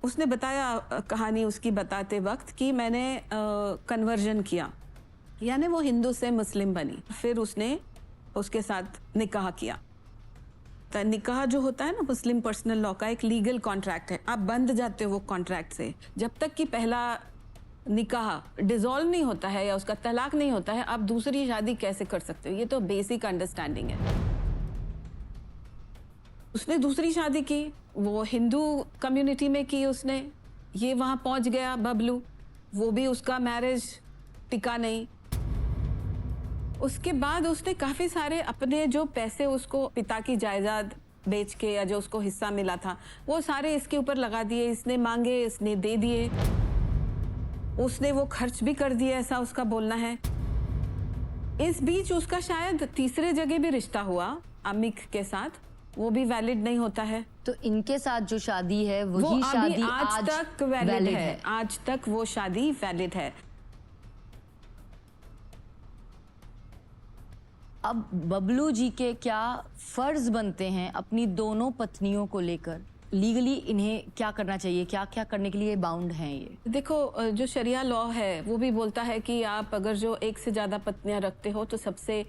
उसने बताया कहानी उसकी बताते वक्त कि मैंने कन्वर्जन किया, यानी वो हिंदू से मुस्लिम बनी, फिर उसने उसके साथ निकाह किया। तो निकाह जो होता है ना मुस्लिम पर्सनल लॉ का एक लीगल कॉन्ट्रैक्ट है, आप बंध जाते हो वो कॉन्ट्रैक्ट से। जब तक कि पहला निकाह डिसॉल्व नहीं होता है या उसका तलाक नहीं होता है, आप दूसरी शादी कैसे कर सकते हो? ये तो बेसिक अंडरस्टैंडिंग है। उसने दूसरी शादी की, वो हिंदू कम्युनिटी में की उसने, ये वहां पहुंच गया बबलू, वो भी उसका मैरिज टिका नहीं। उसके बाद उसने काफी सारे अपने जो पैसे उसको पिता की जायदाद बेच के या जो उसको हिस्सा मिला था वो सारे इसके ऊपर लगा दिए। इसने मांगे, इसने दे दिए, उसने वो खर्च भी कर दिया, ऐसा उसका बोलना है। इस बीच उसका शायद तीसरे जगह भी रिश्ता हुआ अमिक के साथ, वो भी वैलिड नहीं होता है। तो इनके साथ जो शादी है वो वही शादी आज तक वैलिड है। आज तक वो शादी वैलिड है। अब बबलू जी के क्या फर्ज बनते हैं अपनी दोनों पत्नियों को लेकर? लीगली इन्हें क्या करना चाहिए, क्या क्या करने के लिए बाउंड हैं ये? देखो, जो शरिया लॉ है वो भी बोलता है कि आप अगर जो एक से ज्यादा पत्नियां रखते हो तो सबसे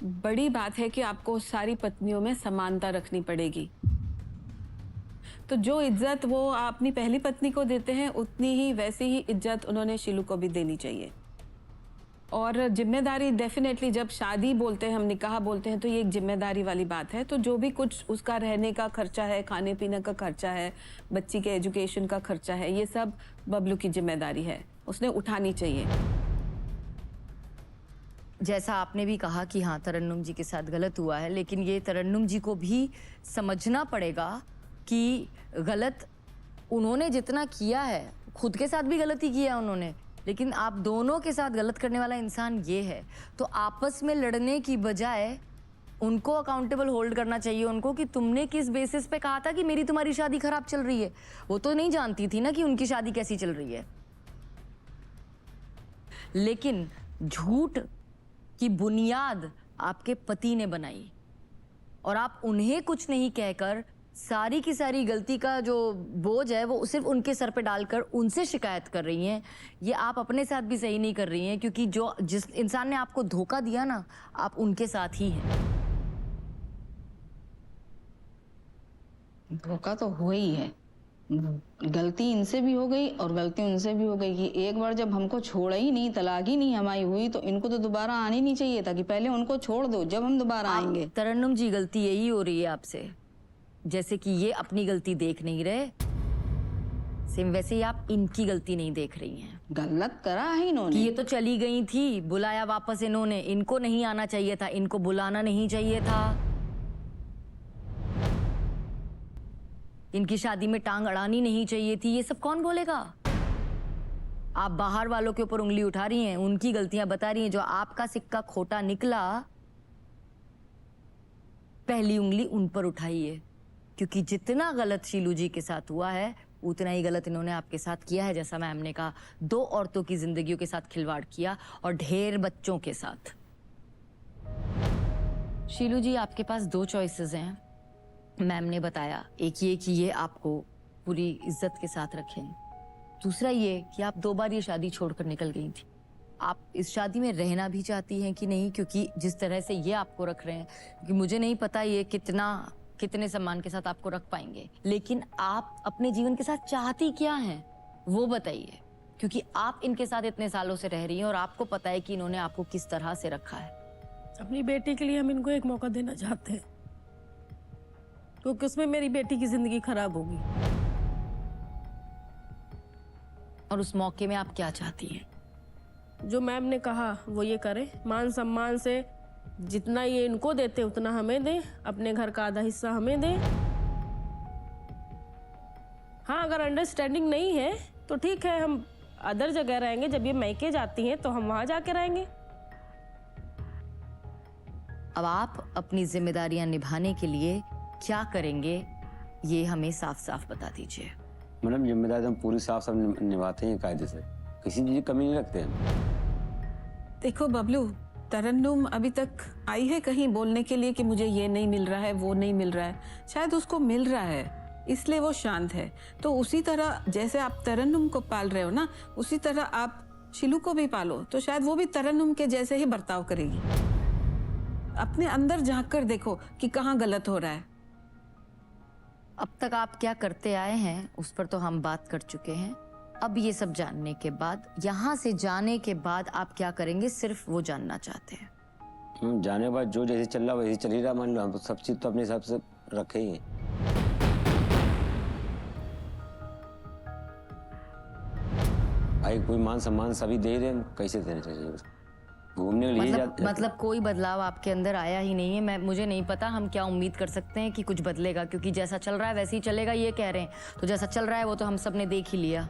बड़ी बात है कि आपको सारी पत्नियों में समानता रखनी पड़ेगी। तो जो इज्जत वो अपनी पहली पत्नी को देते हैं उतनी ही वैसी ही इज्जत उन्होंने शीलू को भी देनी चाहिए। और जिम्मेदारी डेफिनेटली, जब शादी बोलते हैं, हम निकाह बोलते हैं, तो ये एक जिम्मेदारी वाली बात है। तो जो भी कुछ उसका रहने का खर्चा है, खाने पीने का खर्चा है, बच्ची के एजुकेशन का खर्चा है, ये सब बबलू की जिम्मेदारी है, उसने उठानी चाहिए। जैसा आपने भी कहा कि हाँ तरन्नुम जी के साथ गलत हुआ है, लेकिन ये तरन्नुम जी को भी समझना पड़ेगा कि गलत उन्होंने जितना किया है, खुद के साथ भी गलती किया उन्होंने, लेकिन आप दोनों के साथ गलत करने वाला इंसान ये है। तो आपस में लड़ने की बजाय उनको अकाउंटेबल होल्ड करना चाहिए उनको कि तुमने किस बेसिस पे कहा था कि मेरी तुम्हारी शादी खराब चल रही है। वो तो नहीं जानती थी ना कि उनकी शादी कैसी चल रही है। लेकिन झूठ की बुनियाद आपके पति ने बनाई और आप उन्हें कुछ नहीं कहकर सारी की सारी गलती का जो बोझ है वो सिर्फ उनके सर पे डालकर उनसे शिकायत कर रही हैं। ये आप अपने साथ भी सही नहीं कर रही हैं, क्योंकि जो जिस इंसान ने आपको धोखा दिया ना, आप उनके साथ ही हैं। धोखा तो हुआ ही है, गलती इनसे भी हो गई और गलती उनसे भी हो गई कि एक बार जब हमको छोड़ा ही नहीं, तलाक ही नहीं हमारी हुई, तो इनको तो दोबारा आनी नहीं चाहिए था कि पहले उनको छोड़ दो, जब हम दोबारा आएंगे। तरन्नुम जी, गलती यही हो रही है आपसे, जैसे कि ये अपनी गलती देख नहीं रहे, सेम वैसे ही आप इनकी गलती नहीं देख रही हैं। गलत करा है इन्होंने कि ये तो चली गई थी, बुलाया वापस इन्होंने, इनको नहीं आना चाहिए था, इनको बुलाना नहीं चाहिए था, इनकी शादी में टांग अड़ानी नहीं चाहिए थी। ये सब कौन बोलेगा? आप बाहर वालों के ऊपर उंगली उठा रही हैं, उनकी गलतियां बता रही हैं। जो आपका सिक्का खोटा निकला, पहली उंगली उन पर उठाई है, क्योंकि जितना गलत शीलू जी के साथ हुआ है उतना ही गलत इन्होंने आपके साथ किया है। जैसा मैम ने कहा, 2 औरतों की जिंदगियों के साथ खिलवाड़ किया और ढेर बच्चों के साथ। शीलू जी, आपके पास 2 चॉइसेस हैं, मैम ने बताया। एक ये कि ये आपको पूरी इज्जत के साथ रखें, दूसरा ये कि आप 2 बार ये शादी छोड़कर निकल गई थी। आप इस शादी में रहना भी चाहती हैं कि नहीं, क्योंकि जिस तरह से ये आपको रख रहे हैं, क्योंकि मुझे नहीं पता ये कितने सम्मान के साथ आपको रख पाएंगे, लेकिन आप अपने जीवन के साथ चाहती क्या हैं वो बताइए, क्योंकि आप इनके साथ इतने सालों से रह रही हैं और आपको पता है कि इन्होंने आपको किस तरह से रखा है। अपनी बेटी के लिए हम इनको एक मौका देना चाहते हैं, क्योंकि उसमें मेरी बेटी की जिंदगी खराब होगी। और उस मौके में आप क्या चाहती हैं? जो मैम ने कहा वो ये करें, मान सम्मान से जितना ये इनको देते उतना हमें दें, अपने घर का आधा हिस्सा हमें दें। हाँ, अगर अंडरस्टैंडिंग नहीं है तो ठीक है, हम अदर जगह रहेंगे। जब ये मैके जाती हैं तो हम वहां जाके रहेंगे। अब आप अपनी जिम्मेदारियां निभाने के लिए क्या करेंगे, ये हमें साफ साफ बता दीजिए। मैडम, जिम्मेदारी हम पूरी साफ साफ निभाते हैं कायदे से, किसी चीज की कमी नहीं रखते हैं। देखो बबलू, तरन्नुम अभी तक आई है कहीं बोलने के लिए कि मुझे ये नहीं मिल रहा है, वो नहीं मिल रहा है? शायद उसको मिल रहा है, इसलिए वो शांत है। तो उसी तरह जैसे आप तरन्नुम को पाल रहे हो ना, उसी तरह आप शीलू को भी पालो, तो शायद वो भी तरन्नुम के जैसे ही बर्ताव करेगी। अपने अंदर झांक कर देखो कि कहाँ गलत हो रहा है। अब तक आप क्या करते आए हैं उस पर तो हम बात कर चुके हैं। अब ये सब जानने के बाद, यहाँ से जाने के बाद आप क्या करेंगे, सिर्फ वो जानना चाहते हैं। जाने के बाद जो जैसे चल रहा वैसे चल ही रहा, मान लो हम तो सब चीज तो अपने हिसाब से रखे ही हैं। भाई कोई मान सम्मान सभी दे रहे हैं, कैसे देना चाहिए? घूमने के लिए मतलब कोई बदलाव आपके अंदर आया ही नहीं है। मुझे नहीं पता हम क्या उम्मीद कर सकते हैं कि कुछ बदलेगा, क्योंकि जैसा चल रहा है वैसे ही चलेगा ये कह रहे हैं। तो जैसा चल रहा है वो तो हम सब ने देख ही लिया।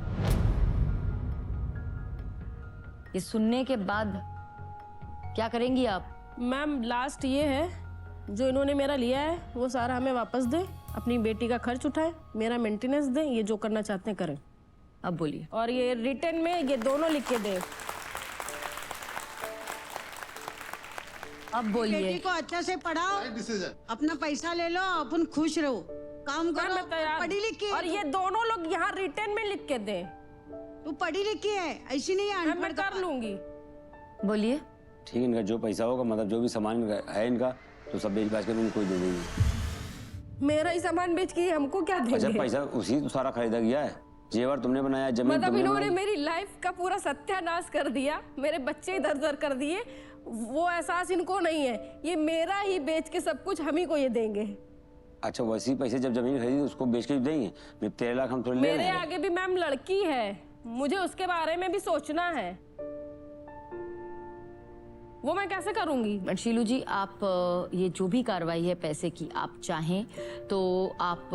ये सुनने के बाद क्या करेंगी आप? मैम लास्ट ये है, जो इन्होंने मेरा लिया है वो सारा हमें वापस दें, अपनी बेटी का खर्च उठाएं, मेरा मेंटेनेंस दें, ये जो करना चाहते हैं करें। अब बोलिए। और ये रिटर्न में ये दोनों लिख के दें। अब बोलिए। बेटी को अच्छा से पढ़ाओ, अपना पैसा ले लो, अपन खुश रहो, काम करो, मैं तैयार। पढ़ी लिखी और ये दोनों लोग यहाँ रिटर्न में लिख के दें। तू पढ़ी लिखी है, ऐसी नहीं है मैं अनपढ़ कर लूंगी। बोलिए। ठीक है, इनका जो पैसा होगा, मतलब जो भी सामान है इनका, तो सब बेच बाच के उनको दे देंगे। मेरा ही सामान बेच के हमको क्या देंगे? अच्छा, पैसा उसी तो सारा खरीदा गया है, जेवर तुमने बनाया, जमीन मतलब तुमने इन्होंने बनाई। मेरी लाइफ का पूरा सत्यानाश कर दिया, मेरे बच्चे इधर उधर कर दिए। वो एहसास इनको नहीं है, ये मेरा ही बेच के सब कुछ हम ही को ये देंगे। अच्छा, वैसे ही पैसे जब जमीन खरीदी उसको बेच के देंगे? 13 लाख हम थोड़ी ले रहे मेरे हैं। आगे भी मैम लड़की है, मुझे उसके बारे में भी सोचना है। वो मैं कैसे करूंगी? शीलू जी, आप ये जो भी कार्रवाई है पैसे की, आप चाहें तो आप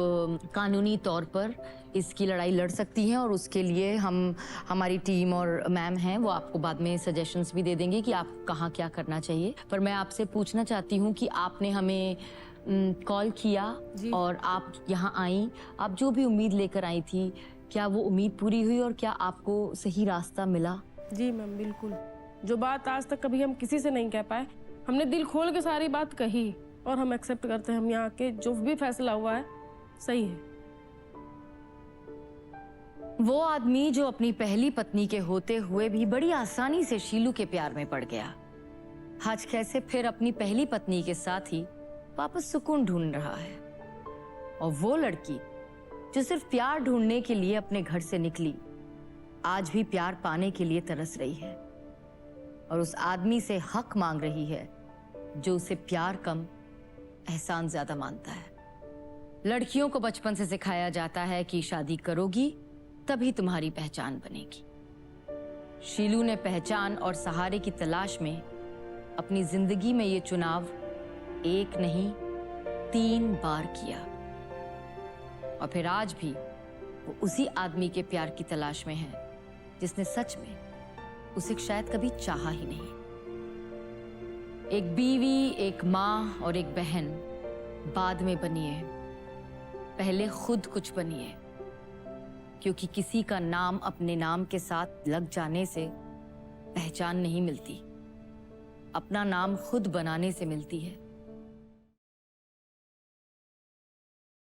कानूनी तौर पर इसकी लड़ाई लड़ सकती हैं, और उसके लिए हमारी टीम और मैम हैं वो आपको बाद में सजेशंस भी दे देंगे कि आप कहाँ क्या करना चाहिए। पर मैं आपसे पूछना चाहती हूँ कि आपने हमें कॉल किया और आप यहाँ आई, आप जो भी उम्मीद लेकर आई थी, क्या वो उम्मीद पूरी हुई और क्या आपको सही रास्ता मिला? जी मैम, बिल्कुल। जो बात आज तक कभी हम किसी से नहीं कह पाए, हमने दिल खोल के सारी बात कही, और हम एक्सेप्ट करते हैं, हम यहाँ के जो भी फैसला हुआ है सही है। वो आदमी जो अपनी पहली पत्नी के होते हुए भी बड़ी आसानी से शीलू के प्यार में पड़ गया, आज कैसे फिर अपनी पहली पत्नी के साथ ही वापस सुकून ढूंढ रहा है। और वो लड़की जो सिर्फ प्यार ढूंढने के लिए अपने घर से निकली, आज भी प्यार पाने के लिए तरस रही है, और उस आदमी से हक मांग रही है जो उसे प्यार कम एहसान ज्यादा मानता है। लड़कियों को बचपन से सिखाया जाता है कि शादी करोगी तभी तुम्हारी पहचान बनेगी। शीलू ने पहचान और सहारे की तलाश में अपनी जिंदगी में ये चुनाव एक नहीं 3 बार किया, और फिर आज भी वो उसी आदमी के प्यार की तलाश में है जिसने सच में उसे शायद कभी चाहा ही नहीं। एक बीवी, एक माँ और एक बहन बाद में बनिए, पहले खुद कुछ बनिए, क्योंकि किसी का नाम अपने नाम के साथ लग जाने से पहचान नहीं मिलती, अपना नाम खुद बनाने से मिलती है।